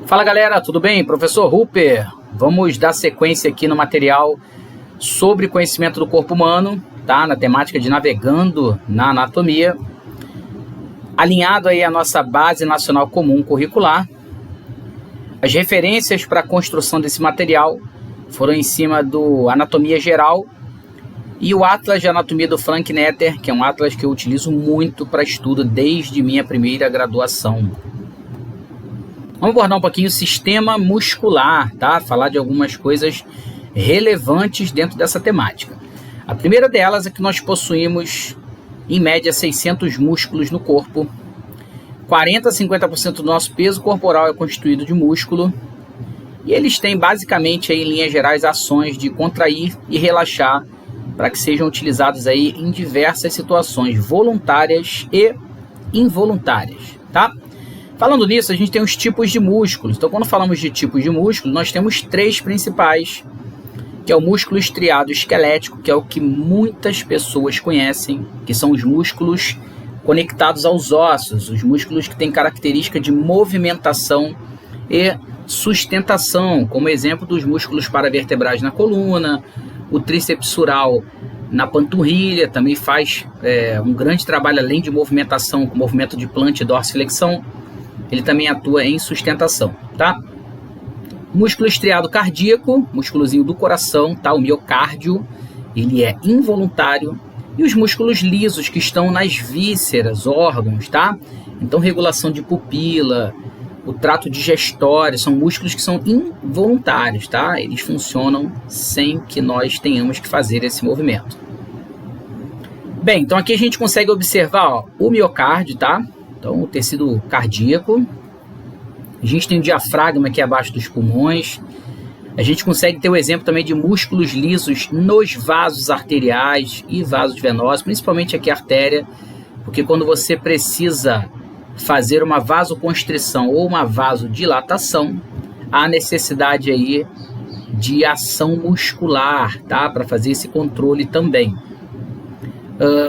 Fala galera, tudo bem? Professor Rupert, vamos dar sequência aqui no material sobre conhecimento do corpo humano, tá? Na temática de navegando na anatomia, alinhado aí à nossa base nacional comum curricular. As referências para a construção desse material foram em cima do Anatomia Geral e o Atlas de Anatomia do Frank Netter, que é um atlas que eu utilizo muito para estudo desde minha primeira graduação. Vamos abordar um pouquinho o sistema muscular, tá? Falar de algumas coisas relevantes dentro dessa temática. A primeira delas é que nós possuímos, em média, 600 músculos no corpo. 40 a 50% do nosso peso corporal é constituído de músculo. E eles têm, basicamente, aí, em linhas gerais, ações de contrair e relaxar para que sejam utilizados aí em diversas situações voluntárias e involuntárias, tá? Falando nisso, a gente tem os tipos de músculos. Então, quando falamos de tipos de músculo, nós temos três principais, que é o músculo estriado esquelético, que é o que muitas pessoas conhecem, que são os músculos conectados aos ossos, os músculos que têm característica de movimentação e sustentação, como exemplo dos músculos paravertebrais na coluna, o tríceps sural na panturrilha, também faz um grande trabalho além de movimentação, com movimento de plante e dorsiflexão. Ele também atua em sustentação, tá? Músculo estriado cardíaco, músculozinho do coração, tá? O miocárdio, ele é involuntário. E os músculos lisos que estão nas vísceras, órgãos, tá? Então, regulação de pupila, o trato digestório, são músculos que são involuntários, tá? Eles funcionam sem que nós tenhamos que fazer esse movimento. Bem, então aqui a gente consegue observar, ó, o miocárdio, tá? Então, o tecido cardíaco. A gente tem o diafragma aqui abaixo dos pulmões. A gente consegue ter o exemplo também de músculos lisos nos vasos arteriais e vasos venosos, principalmente aqui a artéria, porque quando você precisa fazer uma vasoconstrição ou uma vasodilatação, há necessidade aí de ação muscular, tá? Para fazer esse controle também.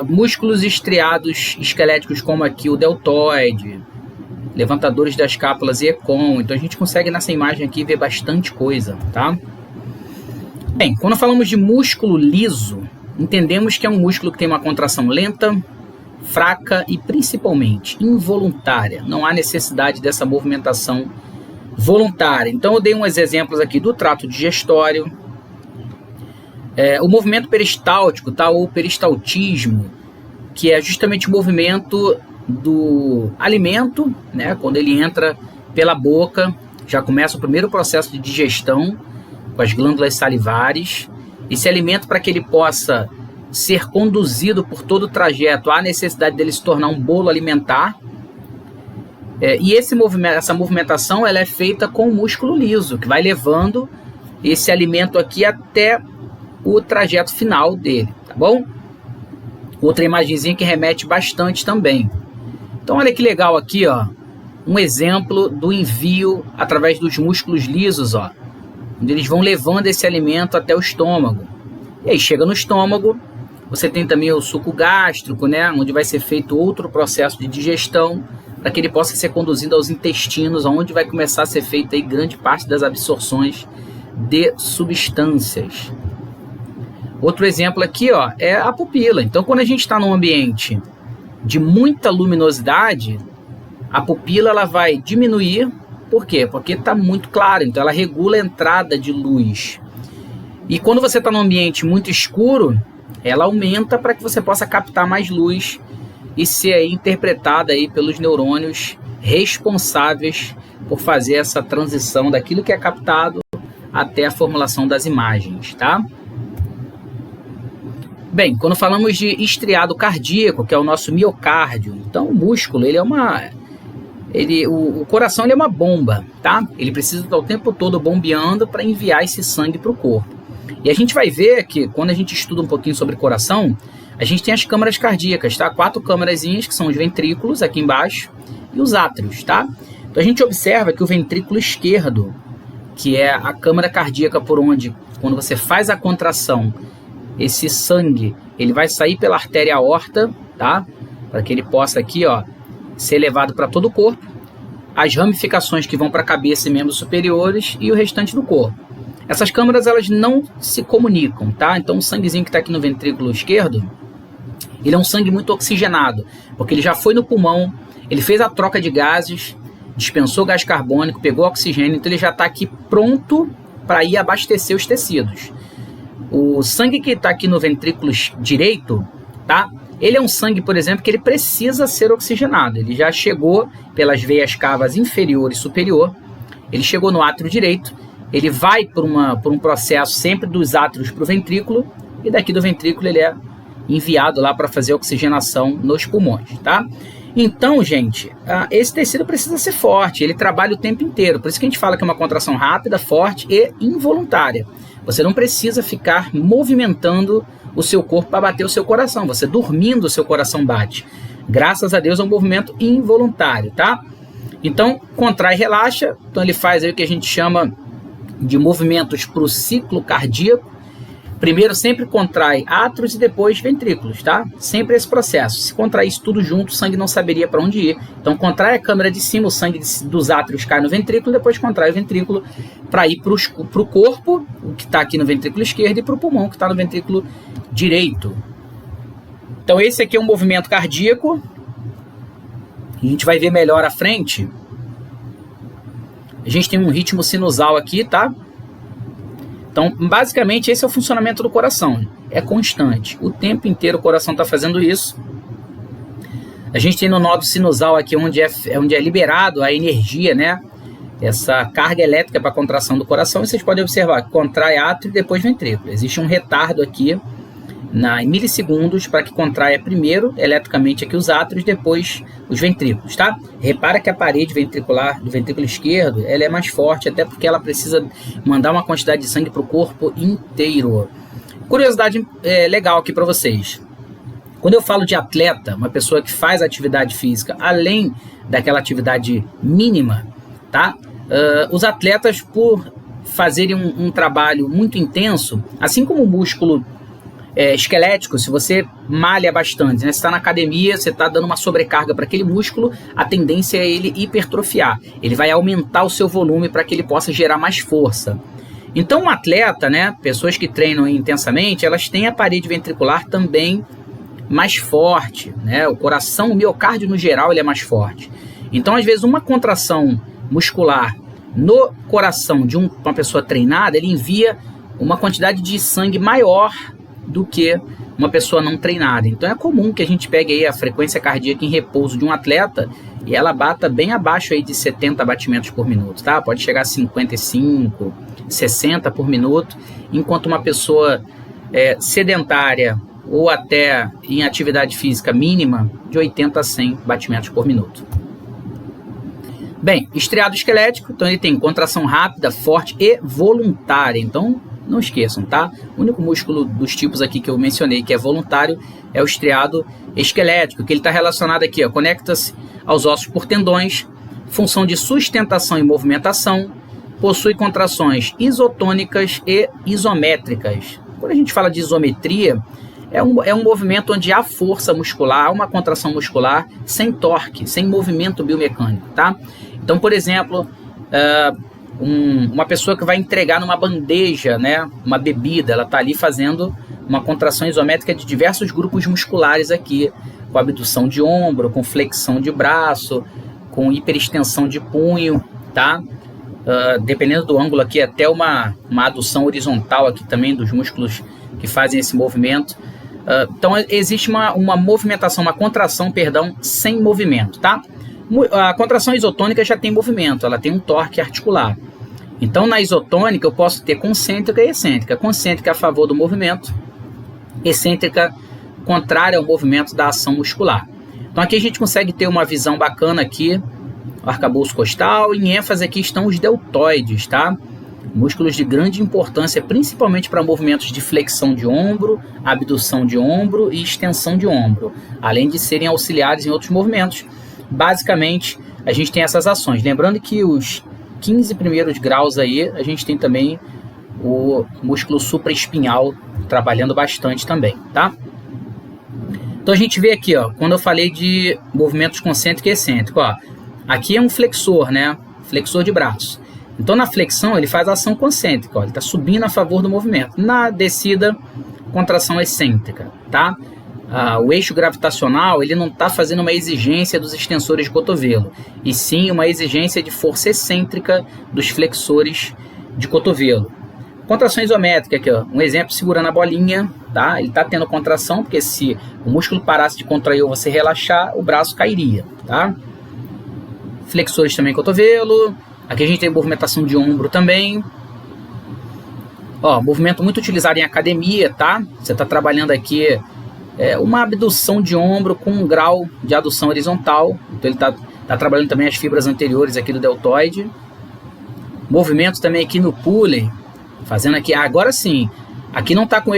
Músculos estriados esqueléticos como aqui o deltoide, levantadores das escápulas e econ. Então a gente consegue nessa imagem aqui ver bastante coisa, tá? Bem, quando falamos de músculo liso, entendemos que é um músculo que tem uma contração lenta, fraca e principalmente involuntária. Não há necessidade dessa movimentação voluntária. Então eu dei uns exemplos aqui do trato digestório. O movimento peristáltico, tá? Ou peristaltismo, que é justamente o movimento do alimento, né? Quando ele entra pela boca, já começa o primeiro processo de digestão com as glândulas salivares. Esse alimento, para que ele possa ser conduzido por todo o trajeto, há necessidade dele se tornar um bolo alimentar. E essa movimentação ela é feita com o músculo liso, que vai levando esse alimento aqui até o trajeto final dele, tá bom? Outra imagenzinha que remete bastante também. Então olha que legal aqui, ó, um exemplo do envio através dos músculos lisos, ó, onde eles vão levando esse alimento até o estômago. E aí chega no estômago, você tem também o suco gástrico, né, onde vai ser feito outro processo de digestão para que ele possa ser conduzido aos intestinos, onde vai começar a ser feita aí grande parte das absorções de substâncias. Outro exemplo aqui, ó, é a pupila. Então, quando a gente está num ambiente de muita luminosidade, a pupila ela vai diminuir. Por quê? Porque está muito claro, então ela regula a entrada de luz. E quando você está num ambiente muito escuro, ela aumenta para que você possa captar mais luz e ser aí interpretada aí pelos neurônios responsáveis por fazer essa transição daquilo que é captado até a formulação das imagens, tá? Bem, quando falamos de estriado cardíaco, que é o nosso miocárdio, então o músculo, o coração ele é uma bomba, tá? Ele precisa estar o tempo todo bombeando para enviar esse sangue para o corpo. E a gente vai ver que quando a gente estuda um pouquinho sobre coração, a gente tem as câmaras cardíacas, tá? 4 câmarazinhas, que são os ventrículos aqui embaixo, e os átrios, tá? Então a gente observa que o ventrículo esquerdo, que é a câmara cardíaca por onde, quando você faz a contração, esse sangue, ele vai sair pela artéria aorta, tá? Para que ele possa aqui, ó, ser levado para todo o corpo. as ramificações que vão para a cabeça e membros superiores e o restante do corpo. Essas câmaras elas não se comunicam, tá? Então o sanguezinho que está aqui no ventrículo esquerdo, ele é um sangue muito oxigenado, porque ele já foi no pulmão, ele fez a troca de gases, dispensou gás carbônico, pegou oxigênio, então ele já está aqui pronto para ir abastecer os tecidos. O sangue que está aqui no ventrículo direito, tá? Ele é um sangue, por exemplo, que ele precisa ser oxigenado. Ele já chegou pelas veias cavas inferior e superior, ele chegou no átrio direito, ele vai por um processo sempre dos átrios para o ventrículo, e daqui do ventrículo ele é enviado lá para fazer oxigenação nos pulmões, tá? Então, gente, esse tecido precisa ser forte, ele trabalha o tempo inteiro, por isso que a gente fala que é uma contração rápida, forte e involuntária. Você não precisa ficar movimentando o seu corpo para bater o seu coração, você dormindo o seu coração bate. Graças a Deus é um movimento involuntário, tá? Então, contrai e relaxa, então ele faz aí o que a gente chama de movimentos para o ciclo cardíaco. Primeiro sempre contrai átrios e depois ventrículos, tá? Sempre esse processo. Se contrair isso tudo junto, o sangue não saberia para onde ir. Então contrai a câmara de cima, o sangue dos átrios cai no ventrículo, depois contrai o ventrículo para ir para o corpo, o que está aqui no ventrículo esquerdo, e para o pulmão, que está no ventrículo direito. Então esse aqui é um movimento cardíaco. A gente vai ver melhor à frente. A gente tem um ritmo sinusal aqui, tá? Então, basicamente, esse é o funcionamento do coração. É constante. O tempo inteiro o coração está fazendo isso. A gente tem no nódulo sinusal aqui, onde é liberado a energia, né? Essa carga elétrica para a contração do coração. E vocês podem observar que contrai átrio e depois ventrículo. Existe um retardo aqui em milissegundos para que contraia primeiro eletricamente aqui os átrios, depois os ventrículos, tá? Repara que a parede ventricular do ventrículo esquerdo, ela é mais forte, até porque ela precisa mandar uma quantidade de sangue para o corpo inteiro. Curiosidade legal aqui para vocês. Quando eu falo de atleta, uma pessoa que faz atividade física além daquela atividade mínima, tá? Os atletas, por fazerem um trabalho muito intenso, assim como o músculo esquelético, se você malha bastante, né? Você está na academia, você está dando uma sobrecarga para aquele músculo, a tendência é ele hipertrofiar. Ele vai aumentar o seu volume para que ele possa gerar mais força. Então, um atleta, né? Pessoas que treinam intensamente, elas têm a parede ventricular também mais forte, né? O coração, o miocárdio no geral, ele é mais forte. Então, às vezes, uma contração muscular no coração de uma pessoa treinada, ele envia uma quantidade de sangue maior do que uma pessoa não treinada. Então é comum que a gente pegue aí a frequência cardíaca em repouso de um atleta e ela bata bem abaixo aí de 70 batimentos por minuto, tá? Pode chegar a 55, 60 por minuto, enquanto uma pessoa sedentária ou até em atividade física mínima, de 80 a 100 batimentos por minuto. Bem, estriado esquelético, então ele tem contração rápida, forte e voluntária. Então não esqueçam, tá? O único músculo dos tipos aqui que eu mencionei que é voluntário é o estriado esquelético, que ele está relacionado aqui, conecta-se aos ossos por tendões, função de sustentação e movimentação, possui contrações isotônicas e isométricas. Quando a gente fala de isometria, é um movimento onde há força muscular, há uma contração muscular sem torque, sem movimento biomecânico, tá? Então, por exemplo, uma pessoa que vai entregar numa bandeja, né, uma bebida, ela está ali fazendo uma contração isométrica de diversos grupos musculares aqui, com abdução de ombro, com flexão de braço, com hiperextensão de punho, tá? Dependendo do ângulo aqui, até uma adução horizontal aqui também dos músculos que fazem esse movimento. Então existe uma movimentação, uma contração, perdão, sem movimento, tá? A contração isotônica já tem movimento, ela tem um torque articular. Então, na isotônica, eu posso ter concêntrica e excêntrica. Concêntrica a favor do movimento, excêntrica contrária ao movimento da ação muscular. Então, aqui a gente consegue ter uma visão bacana aqui, o arcabouço costal, em ênfase aqui estão os deltoides, tá? Músculos de grande importância, principalmente para movimentos de flexão de ombro, abdução de ombro e extensão de ombro, além de serem auxiliares em outros movimentos. Basicamente, a gente tem essas ações. Lembrando que os 15 primeiros graus aí, a gente tem também o músculo supraespinhal trabalhando bastante também, tá? Então a gente vê aqui, quando eu falei de movimentos concêntricos e excêntricos, Aqui é um flexor, né? Flexor de braço. Então, na flexão, ele faz a ação concêntrica, ó, ele está subindo a favor do movimento. Na descida, contração excêntrica, tá? O eixo gravitacional, ele não está fazendo uma exigência dos extensores de cotovelo, e sim uma exigência de força excêntrica dos flexores de cotovelo. Contração isométrica, aqui, ó, um exemplo, segurando a bolinha, tá? Ele está tendo contração, porque se o músculo parasse de contrair ou você relaxar, o braço cairia, tá? Flexores também cotovelo. Aqui a gente tem movimentação de ombro também. Ó, movimento muito utilizado em academia, tá? Você está trabalhando aqui uma abdução de ombro com um grau de adução horizontal. Então ele tá trabalhando também as fibras anteriores aqui do deltoide. Movimento também aqui no pulley, fazendo aqui, agora sim, aqui não está com o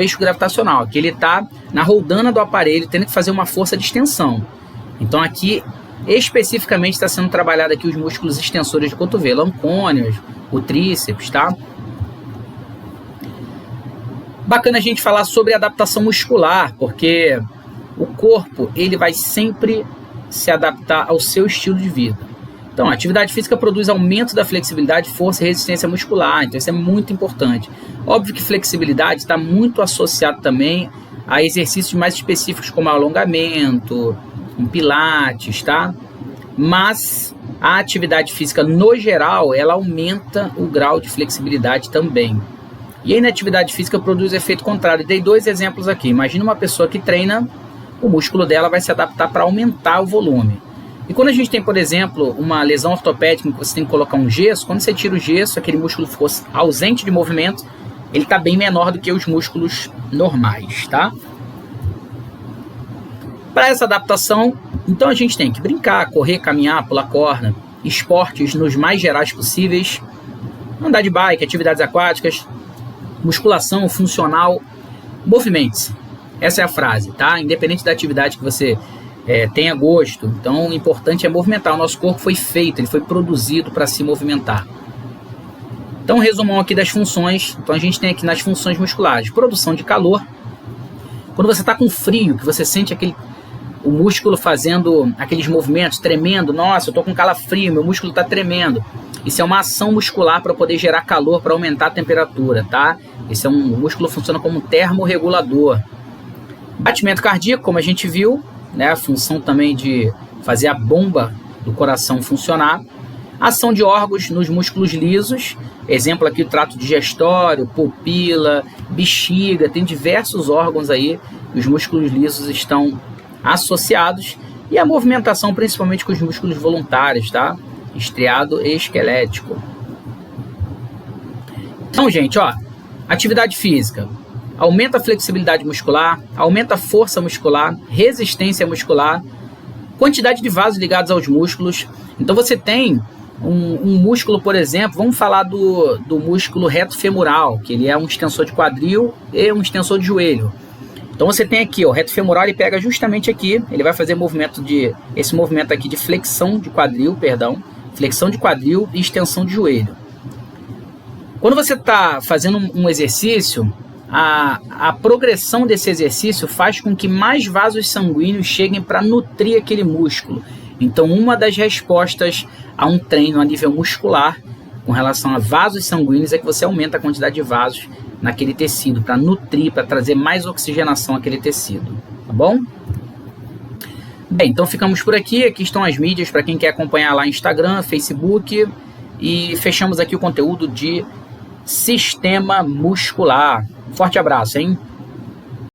eixo gravitacional, aqui ele está na roldana do aparelho, tendo que fazer uma força de extensão. Então aqui, especificamente, está sendo trabalhado aqui os músculos extensores de cotovelo, ancônios, o tríceps, tá? Bacana a gente falar sobre adaptação muscular, porque o corpo, ele vai sempre se adaptar ao seu estilo de vida. Então, a atividade física produz aumento da flexibilidade, força e resistência muscular, então isso é muito importante. Óbvio que flexibilidade está muito associado também a exercícios mais específicos como alongamento, um pilates, tá? Mas a atividade física, no geral, ela aumenta o grau de flexibilidade também. E a inatividade física produz efeito contrário. Dei 2 exemplos aqui. Imagina uma pessoa que treina, o músculo dela vai se adaptar para aumentar o volume. E quando a gente tem, por exemplo, uma lesão ortopédica em que você tem que colocar um gesso, quando você tira o gesso, aquele músculo ficou ausente de movimento, ele está bem menor do que os músculos normais, tá? Para essa adaptação, então a gente tem que brincar, correr, caminhar, pular corda, esportes nos mais gerais possíveis, andar de bike, atividades aquáticas, musculação funcional, movimente-se. Essa é a frase, tá? Independente da atividade que você tenha gosto. Então, o importante é movimentar. O nosso corpo foi feito, ele foi produzido para se movimentar. Então, resumão aqui das funções. Então, a gente tem aqui nas funções musculares, produção de calor. Quando você está com frio, que você sente o músculo fazendo aqueles movimentos, tremendo, nossa, eu estou com calafrio, meu músculo está tremendo. Isso é uma ação muscular para poder gerar calor, para aumentar a temperatura, tá? Esse é o músculo funciona como um termorregulador. Batimento cardíaco, como a gente viu, né? A função também de fazer a bomba do coração funcionar. Ação de órgãos nos músculos lisos, exemplo aqui o trato digestório, pupila, bexiga, tem diversos órgãos aí, os músculos lisos estão associados, e a movimentação principalmente com os músculos voluntários, tá? Estriado e esquelético. Então, gente, ó, atividade física aumenta a flexibilidade muscular, aumenta a força muscular, resistência muscular, quantidade de vasos ligados aos músculos. Então você tem um músculo, por exemplo, vamos falar do músculo reto femoral, que ele é um extensor de quadril e um extensor de joelho. Então você tem aqui, o reto femoral, ele pega justamente aqui, ele vai fazer esse movimento aqui de flexão de quadril, flexão de quadril e extensão de joelho. Quando você está fazendo um exercício, a progressão desse exercício faz com que mais vasos sanguíneos cheguem para nutrir aquele músculo. Então, uma das respostas a um treino a nível muscular, com relação a vasos sanguíneos, é que você aumenta a quantidade de vasos naquele tecido, para nutrir, para trazer mais oxigenação àquele tecido, tá bom? Bem, então ficamos por aqui. Aqui estão as mídias para quem quer acompanhar lá no Instagram, Facebook, e fechamos aqui o conteúdo de sistema muscular. Forte abraço, hein?